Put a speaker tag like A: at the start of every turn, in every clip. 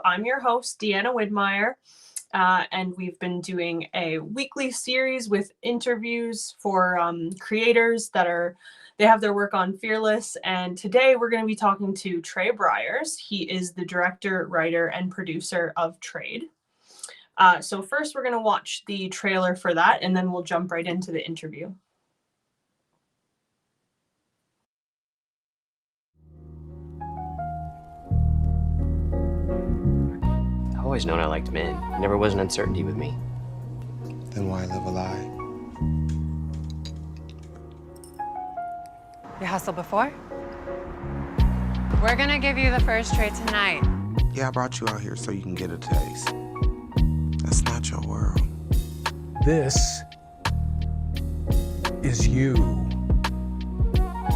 A: I'm your host, Deanna Widmeyer, and we've been doing a weekly series with interviews for creators they have their work on Fearless. And today we're going to be talking to Trey Byers. He is the director, writer, and producer of Trade. So first we're going to watch the trailer for that, and then we'll jump right into the interview.
B: I've always known I liked men. There never was an uncertainty with me.
C: Then why live a lie?
D: You hustled before? We're gonna give you the first trade tonight.
C: Yeah, I brought you out here so you can get a taste. That's not your world.
E: This is you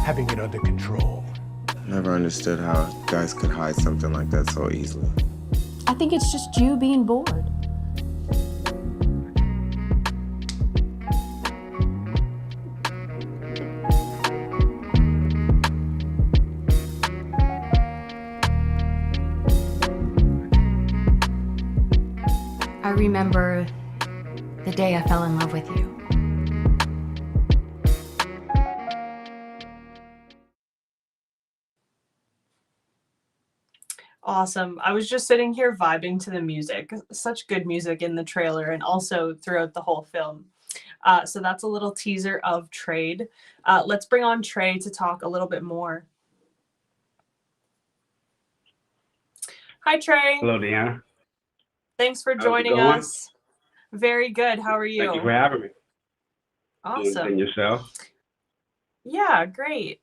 E: having it under control.
C: Never understood how guys could hide something like that so easily.
F: I think it's just you being bored. I remember the day I fell in love with you.
A: Awesome. I was just sitting here vibing to the music. Such good music in the trailer and also throughout the whole film. So that's a little teaser of Trade. Let's bring on Trey to talk a little bit more. Hi, Trey.
G: Hello, Deanna.
A: Thanks for
G: How's it
A: joining
G: going?
A: us. Very good. How are you?
G: Thank you for having me.
A: Awesome.
G: And yourself?
A: Yeah, great.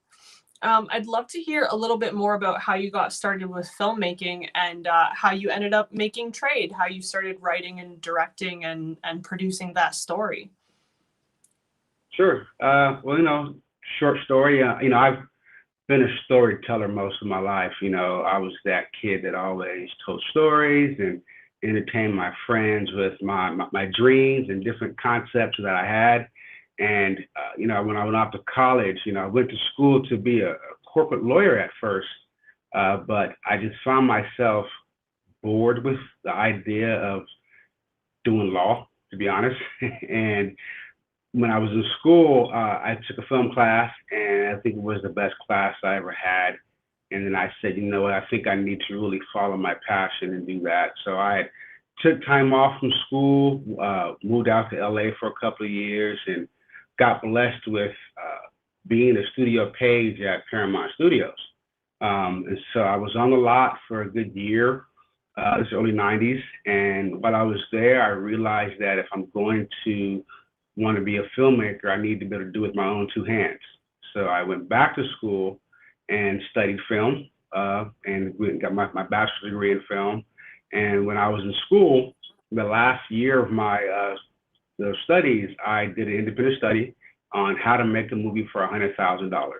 A: I'd love to hear a little bit more about how you got started with filmmaking and how you ended up making Trade, how you started writing and directing and producing that story.
G: Sure. Well, short story. I've been a storyteller most of my life. I was that kid that always told stories and entertained my friends with my dreams and different concepts that I had. And, when I went off to college, I went to school to be a corporate lawyer at first, but I just found myself bored with the idea of doing law, to be honest. And when I was in school, I took a film class, and I think it was the best class I ever had. And then I said, you know what, I think I need to really follow my passion and do that. So I took time off from school, moved out to LA for a couple of years, and got blessed with being a studio page at Paramount Studios. And so I was on the lot for a good year, it's early 90s. And while I was there, I realized that if I'm going to want to be a filmmaker, I need to be able to do it with my own two hands. So I went back to school and studied film and got my bachelor's degree in film. And when I was in school, the last year of my the studies, I did an independent study on how to make a movie for $100,000.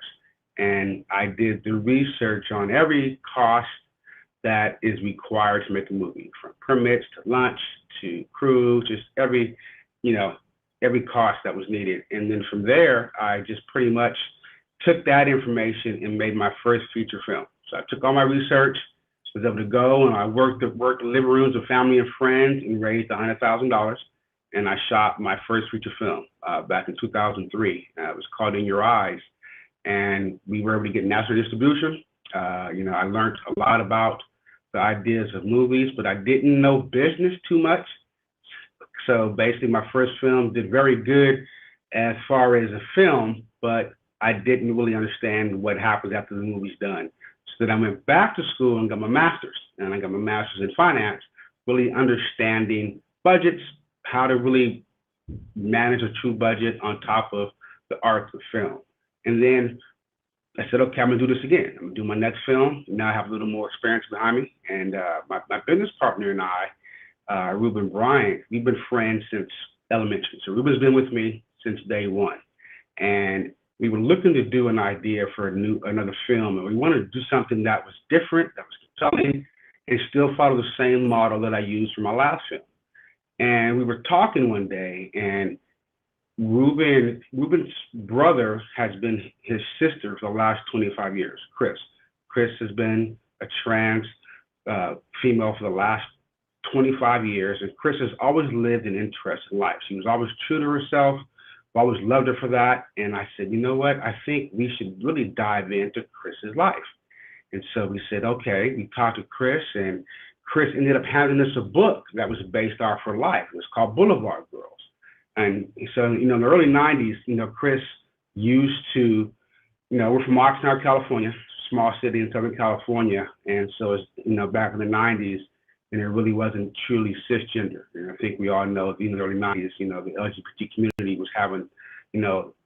G: And I did the research on every cost that is required to make a movie, from permits to lunch to crew, just every cost that was needed. And then from there, I just pretty much took that information and made my first feature film. So I took all my research, was able to go, and I worked in living rooms with family and friends and raised $100,000. And I shot my first feature film back in 2003. It was called In Your Eyes. And we were able to get national distribution. I learned a lot about the ideas of movies, but I didn't know business too much. So basically my first film did very good as far as a film, but I didn't really understand what happens after the movie's done. So then I went back to school and got my master's. And I got my master's in finance, really understanding budgets, how to really manage a true budget on top of the art of film. And then I said, okay, I'm gonna do this again. I'm gonna do my next film. Now I have a little more experience behind me. And my business partner and I, Ruben Bryant, we've been friends since elementary. So Ruben's been with me since day one. And we were looking to do an idea for another film. And we wanted to do something that was different, that was compelling, and still follow the same model that I used for my last film. And we were talking one day, and Ruben's brother has been his sister for the last 25 years, Chris. Chris has been a trans female for the last 25 years, and Chris has always lived an interesting life. She was always true to herself. I've always loved her for that. And I said, you know what? I think we should really dive into Chris's life. And so we said, okay. We talked to Chris, and Chris ended up handing us a book that was based off her life. It was called Boulevard Girls. And so, in the early 90s, Chris used to, we're from Oxnard, California, small city in Southern California. And so, it's, back in the 90s, and it really wasn't truly cisgender. And I think we all know, in the early 90s, the LGBT community was having,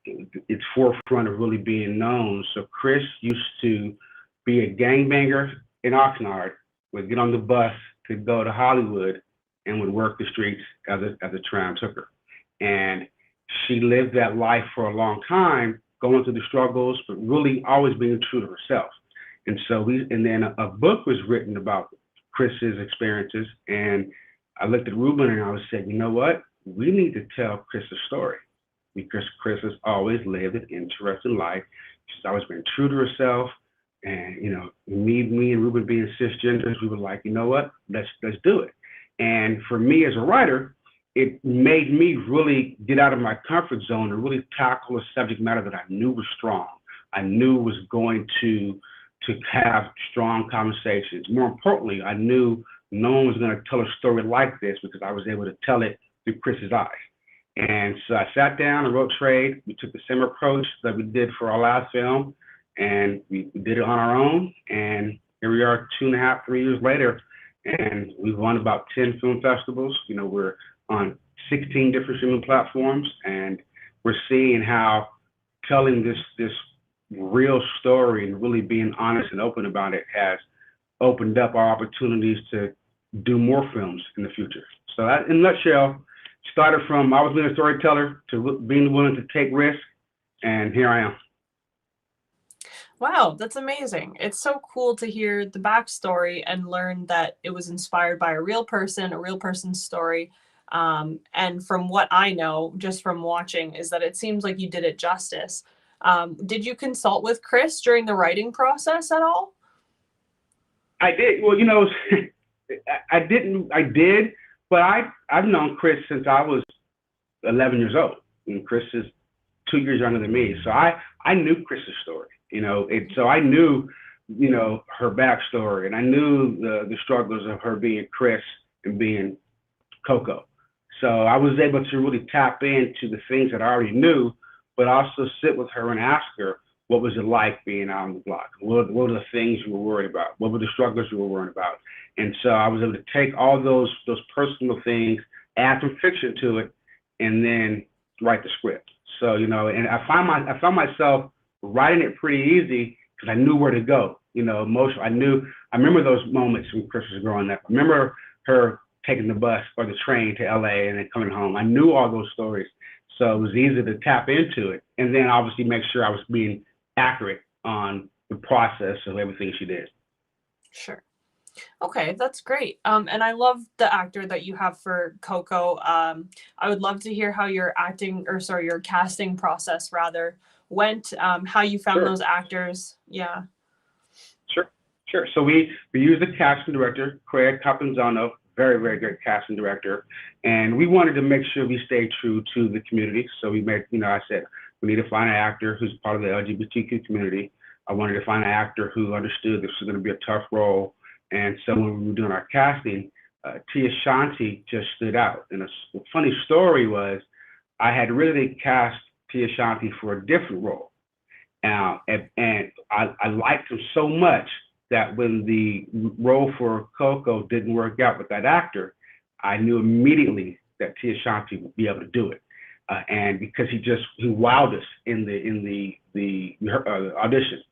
G: its forefront of really being known. So Chris used to be a gangbanger in Oxnard, would get on the bus to go to Hollywood and would work the streets as a tram took her. And she lived that life for a long time, going through the struggles, but really always being true to herself. And so then a book was written about Chris's experiences. And I looked at Ruben and I said, you know what? We need to tell Chris's story, because Chris has always lived an interesting life. She's always been true to herself. And, me and Ruben being cisgenders, we were like, you know what? Let's do it. And for me as a writer, it made me really get out of my comfort zone and really tackle a subject matter that I knew was strong. I knew was going to have strong conversations. More importantly, I knew no one was going to tell a story like this because I was able to tell it through Chris's eyes. And so I sat down and wrote Trade. We took the same approach that we did for our last film, and we did it on our own. And here we are 2.5, 3 years later, and we've won about 10 film festivals. We're on 16 different streaming platforms, and we're seeing how telling this real story and really being honest and open about it has opened up our opportunities to do more films in the future. So that, in a nutshell, started from I was being a storyteller to being willing to take risks, and here I am.
A: Wow, that's amazing. It's so cool to hear the backstory and learn that it was inspired by a real person's story. And from what I know, just from watching, is that it seems like you did it justice. Did you consult with Chris during the writing process at all?
G: I did. Well, I did, but I've known Chris since I was 11 years old. And Chris is 2 years younger than me. So I knew Chris's story, so I knew, her backstory, and I knew the struggles of her being Chris and being Coco. So I was able to really tap into the things that I already knew, but also sit with her and ask her, what was it like being out on the block? What were the things you were worried about? What were the struggles you were worried about? And so I was able to take all those personal things, add some fiction to it, and then write the script. So, and I found myself writing it pretty easy because I knew where to go. Emotional. I remember those moments when Chris was growing up. I remember her taking the bus or the train to LA and then coming home. I knew all those stories. So it was easy to tap into it. And then obviously make sure I was being accurate on the process of everything she did.
A: Sure. Okay, that's great. And I love the actor that you have for Coco. I would love to hear how your casting process rather went, how you found those actors. Yeah.
G: Sure. So we used a casting director, Craig Capinzano, very, very good casting director. And we wanted to make sure we stayed true to the community. So we made, I said, we need to find an actor who's part of the LGBTQ community. I wanted to find an actor who understood this was going to be a tough role. And so when we were doing our casting, Tia Shanti just stood out. And the funny story was I had really cast Tia Shanti for a different role. And I liked him so much that when the role for Coco didn't work out with that actor, I knew immediately that Tia Shanti would be able to do it. And because he wowed us in the audition.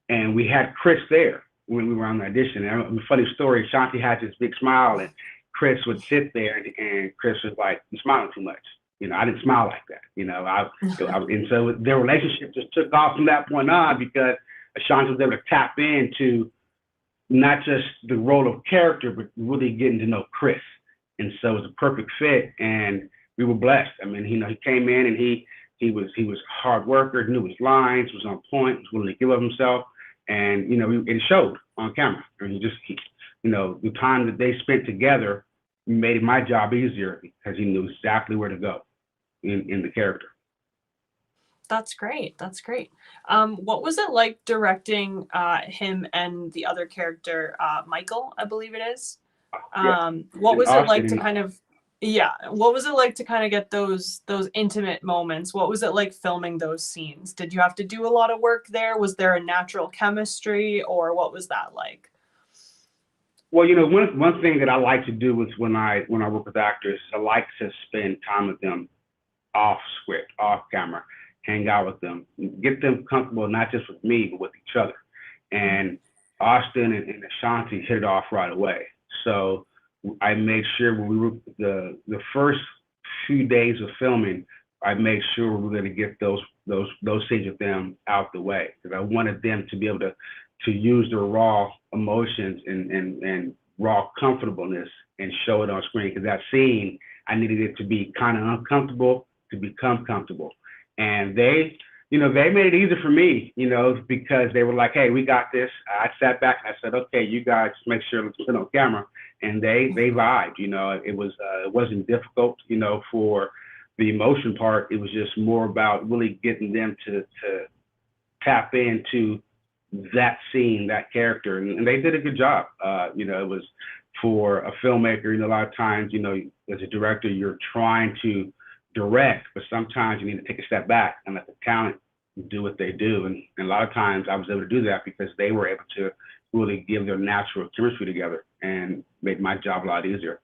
G: And we had Chris there when we were on the audition. And a funny story, Shanti had this big smile, and Chris would sit there, and Chris was like, "You're smiling too much." I didn't smile like that. And so their relationship just took off from that point on, because Shanti was able to tap into not just the role of character, but really getting to know Chris. And so it was a perfect fit, and we were blessed. I mean, he came in and he was a hard worker, knew his lines, was on point, was willing to give of himself. And, it showed on camera. And the time that they spent together made my job easier because he knew exactly where to go in the character.
A: That's great. That's great. What was it like directing him and the other character, Michael, I believe it is? What was it like to kind of, what was it like to kind of get those intimate moments? What was it like filming those scenes? Did you have to do a lot of work there? Was there a natural chemistry, or what was that like?
G: Well, one thing that I like to do is when I work with actors, I like to spend time with them off script, off camera, hang out with them, get them comfortable, not just with me, but with each other. And Austin and Ashanti hit it off right away. So I made sure when we were the first few days of filming, I made sure we were going to get those scenes with them out the way, because I wanted them to be able to use their raw emotions and raw comfortableness and show it on screen. Because that scene, I needed it to be kind of uncomfortable to become comfortable. And they made it easy for me, because they were like, hey, we got this. I sat back and I said, okay, you guys make sure let's put it on camera. And they vibed, it wasn't difficult, for the emotion part. It was just more about really getting them to tap into that scene, that character. And they did a good job. It was for a filmmaker, a lot of times, as a director, you're trying to direct, but sometimes you need to take a step back and let the talent do what they do. And a lot of times I was able to do that because they were able to really give their natural chemistry together and make my job a lot easier,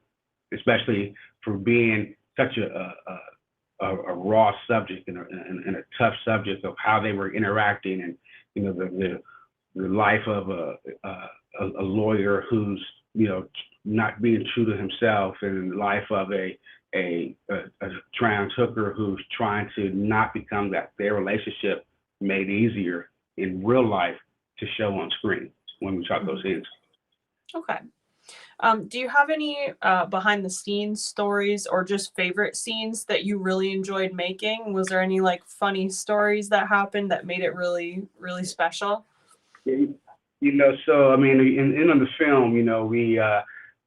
G: especially for being such a raw subject and a tough subject of how they were interacting, and the life of a lawyer who's not being true to himself, and the life of a trans hooker who's trying to not become that. Their relationship made easier in real life to show on screen when we shot those scenes.
A: Okay. Do you have any behind the scenes stories or just favorite scenes that you really enjoyed making? Was there any like funny stories that happened that made it really, really special?
G: So I mean, in on the film, we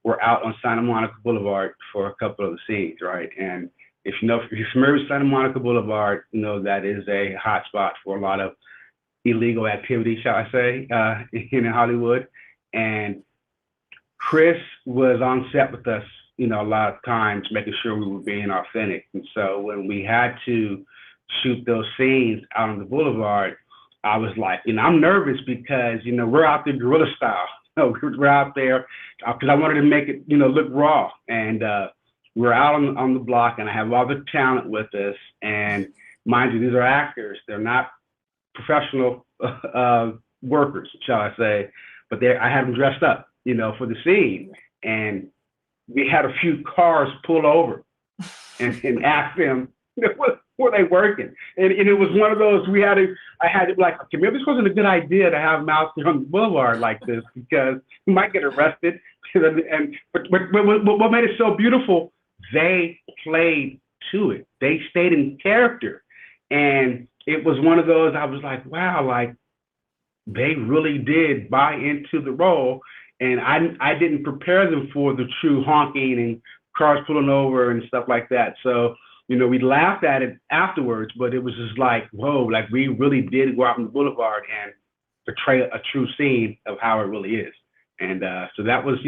G: were out on Santa Monica Boulevard for a couple of the scenes, right? And if you're familiar with Santa Monica Boulevard, that is a hot spot for a lot of illegal activity, shall I say, in Hollywood. And Chris was on set with us, a lot of times, making sure we were being authentic. And so when we had to shoot those scenes out on the boulevard, I was like, I'm nervous because, we're out there guerrilla style. We're out there because I wanted to make it, look raw. And we're out on the block, and I have all the talent with us. And mind you, these are actors. They're not professional workers, shall I say. But I had them dressed up, for the scene. And we had a few cars pull over and ask them, were they working? And it was one of those, I had to be like, okay, maybe this wasn't a good idea to have them out there on the boulevard like this, because we might get arrested. But what made it so beautiful, they played to it. They stayed in character. And it was one of those, I was like, wow, like they really did buy into the role. And I didn't prepare them for the true honking and cars pulling over and stuff like that. So, we laughed at it afterwards, but it was just like, whoa, like we really did go out on the boulevard and portray a true scene of how it really is. And so that was,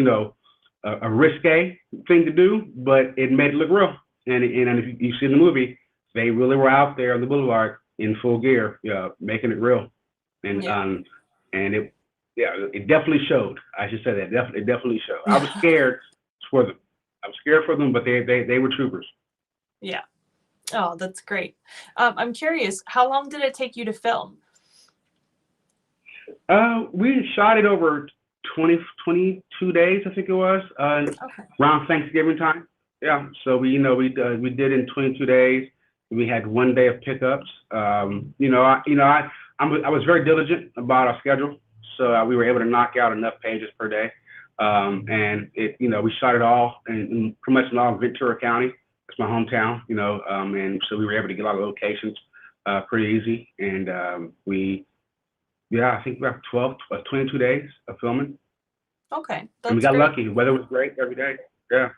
G: a risque thing to do, but it made it look real. And if you see the movie, they really were out there on the boulevard in full gear, making it real. And it definitely showed. I should say that. It definitely showed. I was scared for them. But they were troopers.
A: Yeah. Oh, that's great. I'm curious, how long did it take you to film?
G: We shot it over 22 days, I think it was, around Thanksgiving time. Yeah. So we did it in 22 days. We had 1 day of pickups. I was very diligent about our schedule, so we were able to knock out enough pages per day. And we shot it all in pretty much in all of Ventura County. It's my hometown, and so we were able to get a lot of locations pretty easy. And we Yeah, I think we have 22 days of filming.
A: Okay,
G: And
A: that's
G: we got
A: great.
G: lucky. The weather was great every day. Yeah,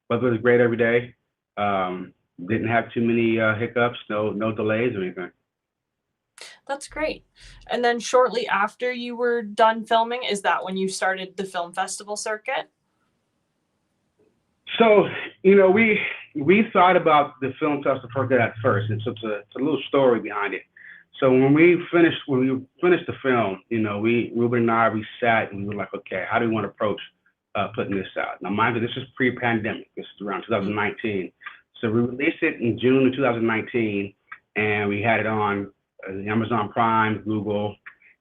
G: weather was great every day. Didn't have too many hiccups, no delays or anything.
A: That's great. And then shortly after you were done filming, is that when you started the film festival circuit?
G: So, we thought about the film festival circuit at first, and so it's a little story behind it. So when we finished the film, Ruben and I, we sat and we were like, okay, how do we want to approach putting this out? Now, mind you, this is pre-pandemic. This is around 2019. So we released it in June of 2019, and we had it on Amazon Prime, Google,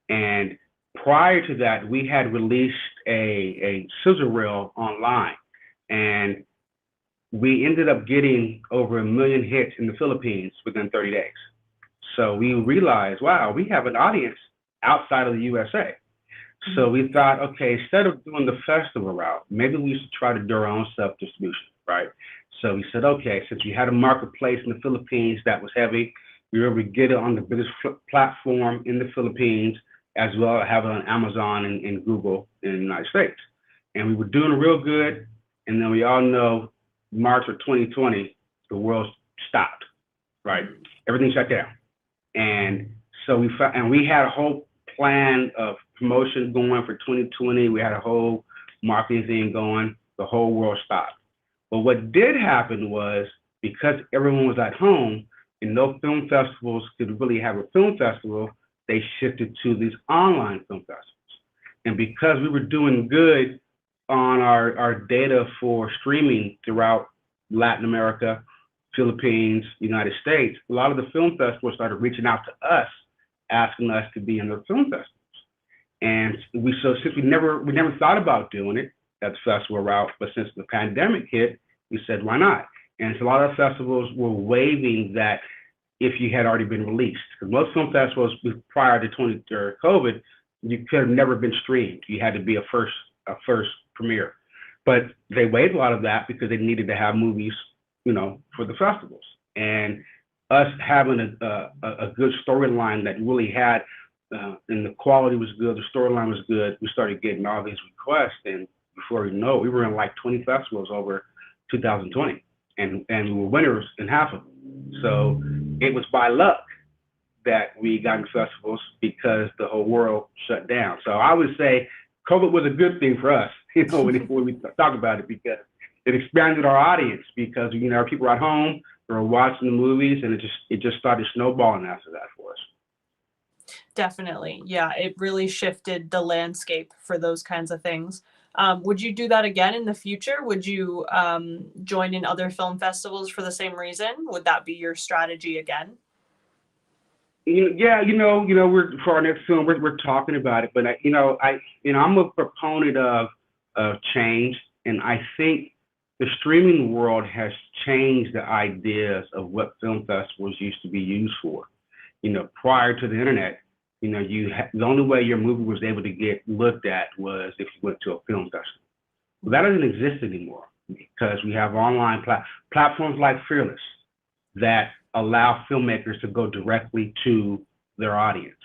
G: and prior to that, we had released a scissor reel online, and we ended up getting over 1 million hits in the Philippines within 30 days. So we realized, wow, we have an audience outside of the USA. So we thought, okay, instead of doing the festival route, maybe we should try to do our own self-distribution, right? So we said, okay, since we had a marketplace in the Philippines that was heavy, we were able to get it on the biggest platform in the Philippines, as well as have it on Amazon and Google in the United States. And we were doing real good. And then we all know March of 2020, the world stopped, right? Everything shut down. And so we had a whole plan of promotion going for 2020. We had a whole marketing thing going. The whole world stopped. But what did happen was, because everyone was at home and no film festivals could really have a film festival, they shifted to these online film festivals. And because we were doing good on our data for streaming throughout Latin America, Philippines, United States, a lot of the film festivals started reaching out to us, asking us to be in their film festivals. And since we never thought about doing it at the festival route, but since the pandemic hit, we said, why not? And so a lot of festivals were waiving that if you had already been released. Because most film festivals prior to COVID, you could have never been streamed. You had to be a first premiere. But they waived a lot of that because they needed to have movies, for the festivals. And us having a good storyline that really had, and the quality was good, the storyline was good, we started getting all these requests. And before we know it, we were in like 20 festivals over 2020. And we were winners in half of them. So it was by luck that we got into festivals because the whole world shut down. So I would say COVID was a good thing for us, when we talk about it, because it expanded our audience, because people were at home, they were watching the movies, and it just started snowballing after that for us.
A: Definitely. Yeah, it really shifted the landscape for those kinds of things. Would you do that again in the future? Would you join in other film festivals for the same reason? Would that be your strategy again?
G: Yeah, we're for our next film, we're talking about it, but I'm a proponent of change, and I think the streaming world has changed the ideas of what film festivals used to be used for. Prior to the internet, the only way your movie was able to get looked at was if you went to a film festival. Well, that doesn't exist anymore, because we have online platforms like Fearless that allow filmmakers to go directly to their audience.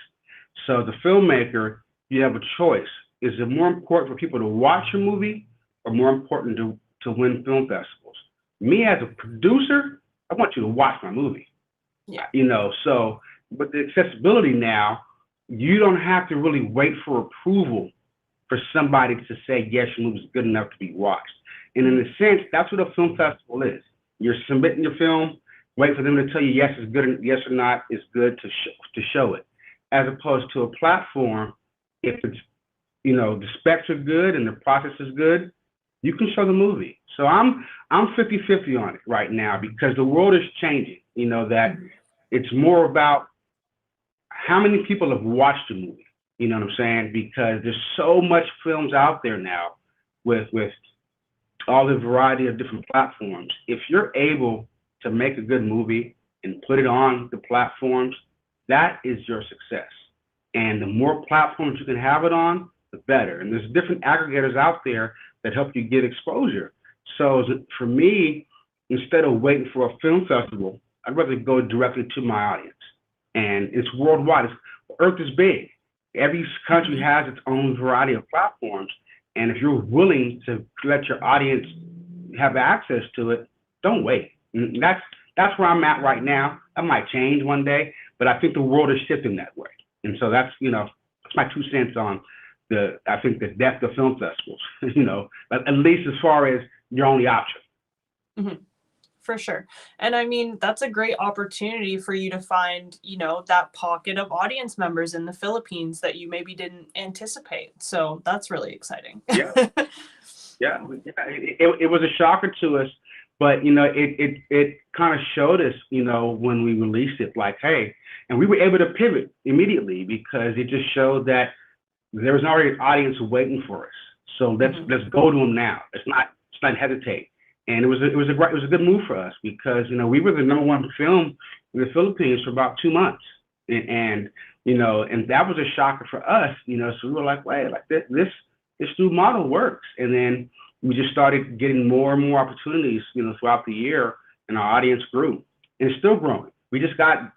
G: So the filmmaker, you have a choice. Is it more important for people to watch a movie, or more important to win film festivals? Me as a producer, I want you to watch my movie.
A: Yeah.
G: So with the accessibility now, you don't have to really wait for approval for somebody to say, yes, your movie's good enough to be watched. And in a sense, that's what a film festival is. You're submitting your film, wait for them to tell you yes, it's good, yes or not, it's good to show it. As opposed to a platform, if it's, the specs are good and the process is good, you can show the movie. So I'm 50-50 on it right now, because the world is changing, that it's more about how many people have watched a movie, you know what I'm saying? Because there's so much films out there now with all the variety of different platforms. If you're able to make a good movie and put it on the platforms, that is your success. And the more platforms you can have it on, the better. And there's different aggregators out there that help you get exposure. So for me, instead of waiting for a film festival, I'd rather go directly to my audience. And it's worldwide. Earth is big. Every country has its own variety of platforms, and if you're willing to let your audience have access to it, don't wait. And that's where I'm at right now. That might change one day, but I think the world is shifting that way. And so that's that's my 2 cents on I think the death of film festivals. At least as far as your only option.
A: Mhm. For sure. And I mean, that's a great opportunity for you to find, that pocket of audience members in the Philippines that you maybe didn't anticipate. So that's really exciting.
G: Yeah. Yeah. It was a shocker to us, but it kind of showed us, when we released it, like, hey, and we were able to pivot immediately because it just showed that there was already an audience waiting for us. So let's go to them now. Let's not hesitate. And it was a good move for us because we were the #1 film in the Philippines for about 2 months, and that was a shocker for us. So we were like, wait, like this new model works, and then we just started getting more and more opportunities, throughout the year, and our audience grew, and it's still growing. We just got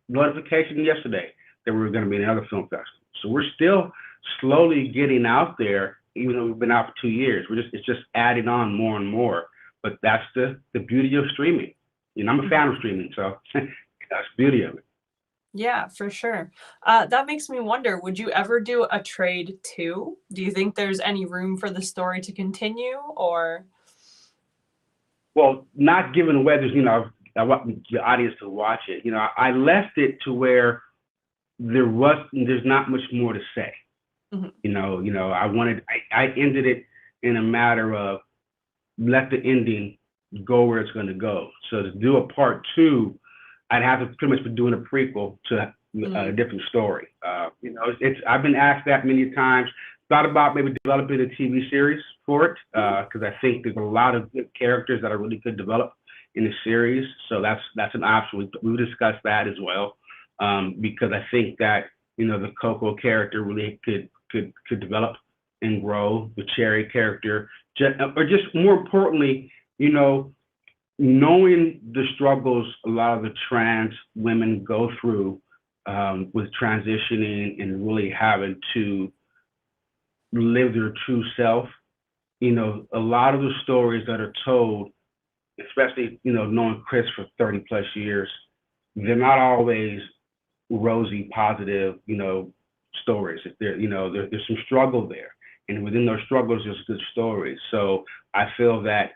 G: notification yesterday that we were going to be in another film festival, so we're still slowly getting out there, even though we've been out for 2 years. It's just adding on more and more. But that's the beauty of streaming. I'm a fan of streaming, so that's the beauty of it.
A: Yeah, for sure. That makes me wonder, would you ever do a trade 2? Do you think there's any room for the story to continue, or?
G: Well, not giving away, I want the audience to watch it. I left it to where there's not much more to say. Mm-hmm. I ended it in a matter of let the ending go where it's going to go. So to do a part 2, I'd have to pretty much be doing a prequel to a different story. I've been asked that many times. Thought about maybe developing a TV series for it because I think there's a lot of good characters that I really could develop in the series. So that's an option. We discussed that as well because I think that the Coco character really could develop and grow. The Cherry character, or just more importantly, knowing the struggles a lot of the trans women go through with transitioning and really having to live their true self. A lot of the stories that are told, especially, knowing Chris for 30 plus years, they're not always rosy, positive, stories. There's some struggle there. And within those struggles, there's good stories. So I feel that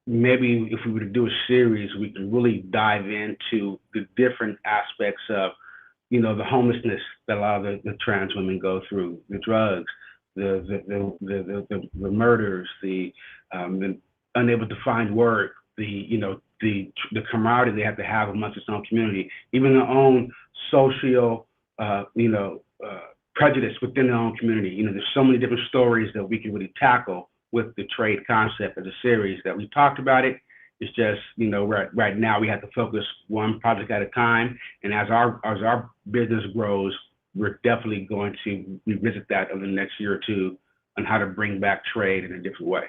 G: maybe if we were to do a series, we can really dive into the different aspects of, the homelessness that a lot of the trans women go through, the drugs, the murders, the unable to find work, the camaraderie they have to have amongst its own community, even their own social, prejudice within their own community. There's so many different stories that we can really tackle with the trade concept as a series that we talked about it. It's just, right now we have to focus one project at a time. And as our business grows, we're definitely going to revisit that over the next year or two on how to bring back trade in a different way.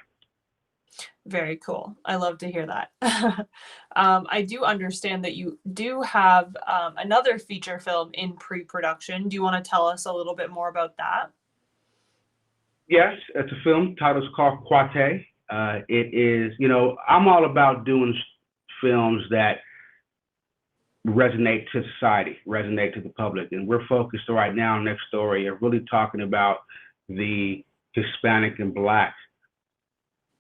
A: Very cool. I love to hear that. I do understand that you do have another feature film in pre-production. Do you want to tell us a little bit more about that?
G: Yes, it's a film. Title's called Quate. It is, I'm all about doing films that resonate to society, resonate to the public. And we're focused right now on Next Story of really talking about the Hispanic and Black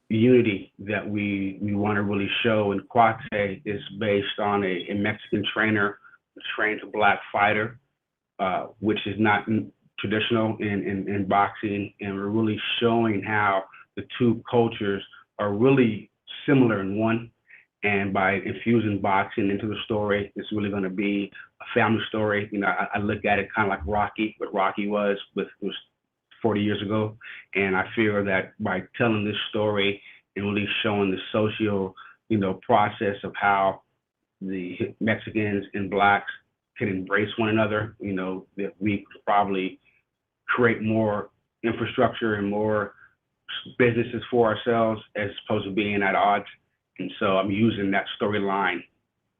G: unity that we want to really show. And Quate is based on a Mexican trainer who trains a Black fighter, which is not traditional in boxing. And we're really showing how the two cultures are really similar in one. And by infusing boxing into the story, it's really going to be a family story. I look at it kind of like Rocky, what Rocky was 40 years ago. And I feel that by telling this story and really showing the social, process of how the Mexicans and Blacks can embrace one another, that we could probably create more infrastructure and more businesses for ourselves as opposed to being at odds. And so I'm using that storyline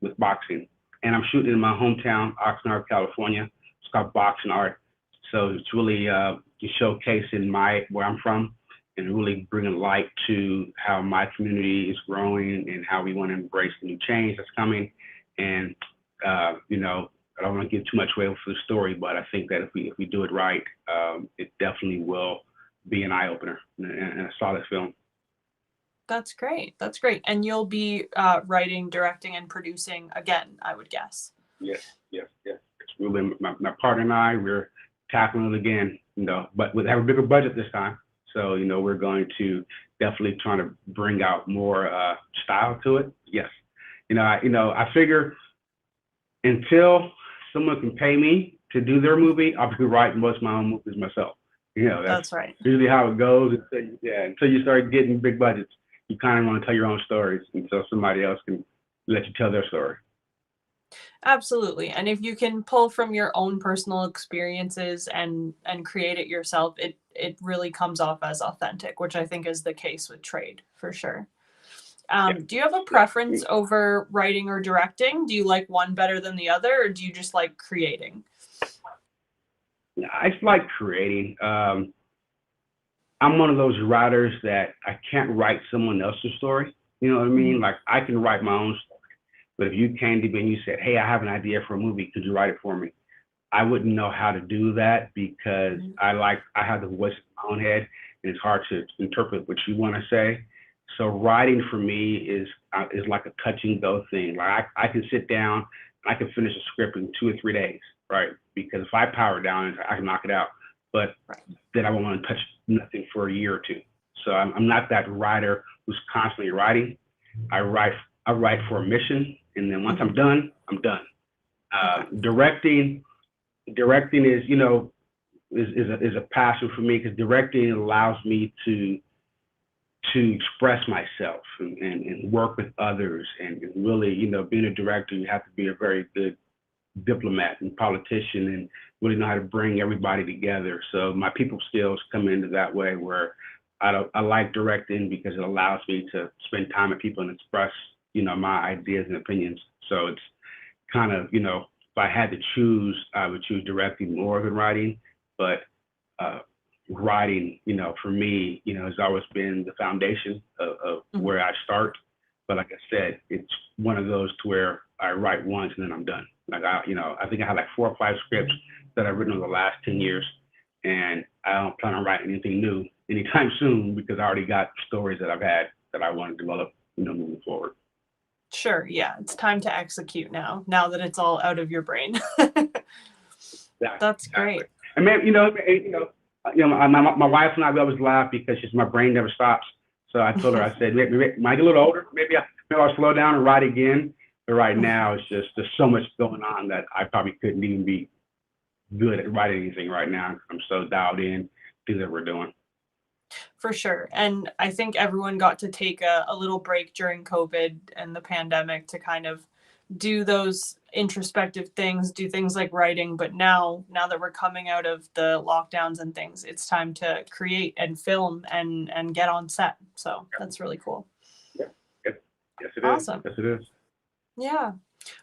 G: with boxing. And I'm shooting in my hometown, Oxnard, California. It's called Boxing Art. So it's really showcasing where I'm from and really bringing light to how my community is growing and how we want to embrace the new change that's coming. And you know, I don't want to give too much away for the story, but I think that if we do it right, it definitely will be an eye opener and a solid film.
A: That's great. That's great. And you'll be writing, directing, and producing again, I would guess.
G: Yes. It's really my partner and I. We're tackling it again, you know, but we have a bigger budget this time. So, you know, we're going to definitely try to bring out more style to it. Yes. I figure until someone can pay me to do their movie, I'll be writing most of my own movies myself. You know,
A: that's right.
G: Usually how it goes. Until you start getting big budgets, you kind of want to tell your own stories until somebody else can let you tell their story.
A: Absolutely. And if you can pull from your own personal experiences and create it yourself, it really comes off as authentic, which I think is the case with Trade for sure. Do you have a preference over writing or directing? Do you like one better than the other, or do you just like creating?
G: I just like creating. I'm one of those writers that I can't write someone else's story. You know what I mean? Like I can write my own story, but if you came to me and you said, "Hey, I have an idea for a movie. Could you write it for me?" I wouldn't know how to do that because I have the voice in my own head, and it's hard to interpret what you want to say. So writing for me is like a touch and go thing. Like I can sit down and I can finish a script in 2 or 3 days, right? Because if I power down, I can knock it out. But then I won't want to touch nothing for a year or two. So I'm not that writer who's constantly writing. I write for a mission, and then once I'm done, I'm done. Directing is, you know, is a passion for me because directing allows me to express myself and work with others. And really, you know, being a director, you have to be a very good diplomat and politician and really know how to bring everybody together. So my people skills come into that way where I like directing because it allows me to spend time with people and express, you know, my ideas and opinions. So it's kind of, you know, if I had to choose, I would choose directing more than writing, but writing, you know, for me, you know, has always been the foundation of where I start. But like I said, it's one of those to where I write once and then I'm done. Like I think I have like 4 or 5 scripts that I've written over the last 10 years, and I don't plan on writing anything new anytime soon because I already got stories that I've had that I want to develop, you know, moving forward.
A: Sure. Yeah. It's time to execute now that it's all out of your brain. That's great.
G: And maybe, my wife and I, we always laugh because my brain never stops. So I told her, I said, maybe when I get a little older, maybe I'll slow down and write again. But right now, it's just, there's so much going on that I probably couldn't even be good at writing anything right now. I'm so dialed in to that we're doing.
A: For sure. And I think everyone got to take a little break during COVID and the pandemic to kind of do those introspective things, do things like writing. But now that we're coming out of the lockdowns and things, it's time to create and film and get on set. So that's really cool.
G: Yeah. Yes, it is.
A: Awesome.
G: Yes, it is.
A: Yeah.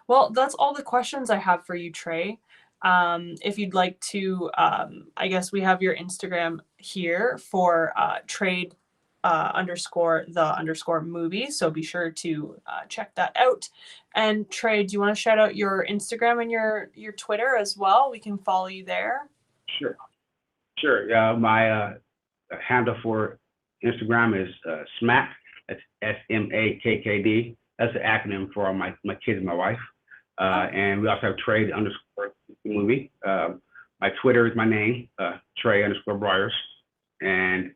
A: Well, that's all the questions I have for you, Trey. If you'd like to, I guess we have your Instagram here for trade _ movie. So be sure to check that out. And Trey, do you want to shout out your Instagram and your Twitter as well? We can follow you there.
G: Sure. Yeah, my handle for Instagram is SMACKD. That's SMAKKD. That's the acronym for all my kids and my wife. And we also have Trade _ movie. My Twitter is my name, Trey _ Briars, and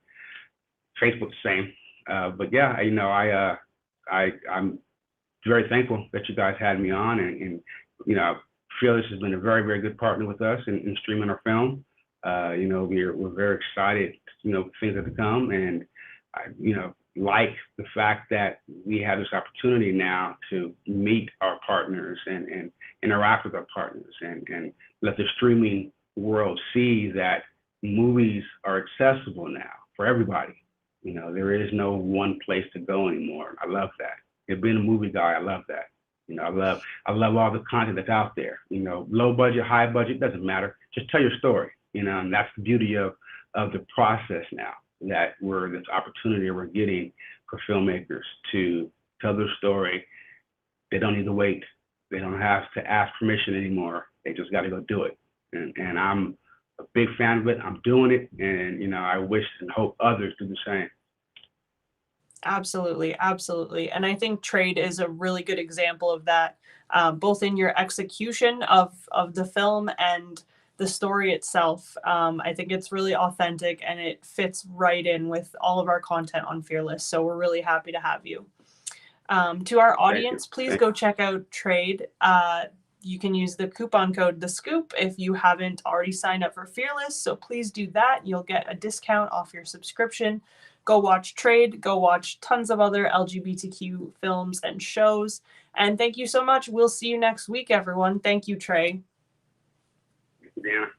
G: Facebook's the same. But yeah, I'm very thankful that you guys had me on, and Fearless has been a very, very good partner with us in streaming our film. We're very excited, things that to come, and I like the fact that we have this opportunity now to meet our partners and interact with our partners and let the streaming world see that movies are accessible now for everybody. There is no one place to go anymore. I love that. Being a movie guy, I love that. I love all the content that's out there. Low budget, high budget, doesn't matter. Just tell your story. And that's the beauty of the process now, that we're this opportunity we're getting for filmmakers to tell their story. They don't need to wait. They don't have to ask permission anymore. They just got to go do it. And I'm a big fan of it. I'm doing it. And, I wish and hope others do the same.
A: Absolutely, absolutely. And I think Trade is a really good example of that, both in your execution of the film and the story itself. I think it's really authentic and it fits right in with all of our content on Fearless. So we're really happy to have you. To our audience, please go check out Trade. You can use the coupon code TheScoop if you haven't already signed up for Fearless. So please do that. You'll get a discount off your subscription. Go watch Trade. Go watch tons of other LGBTQ films and shows. And thank you so much. We'll see you next week, everyone. Thank you, Trey.
G: Yeah.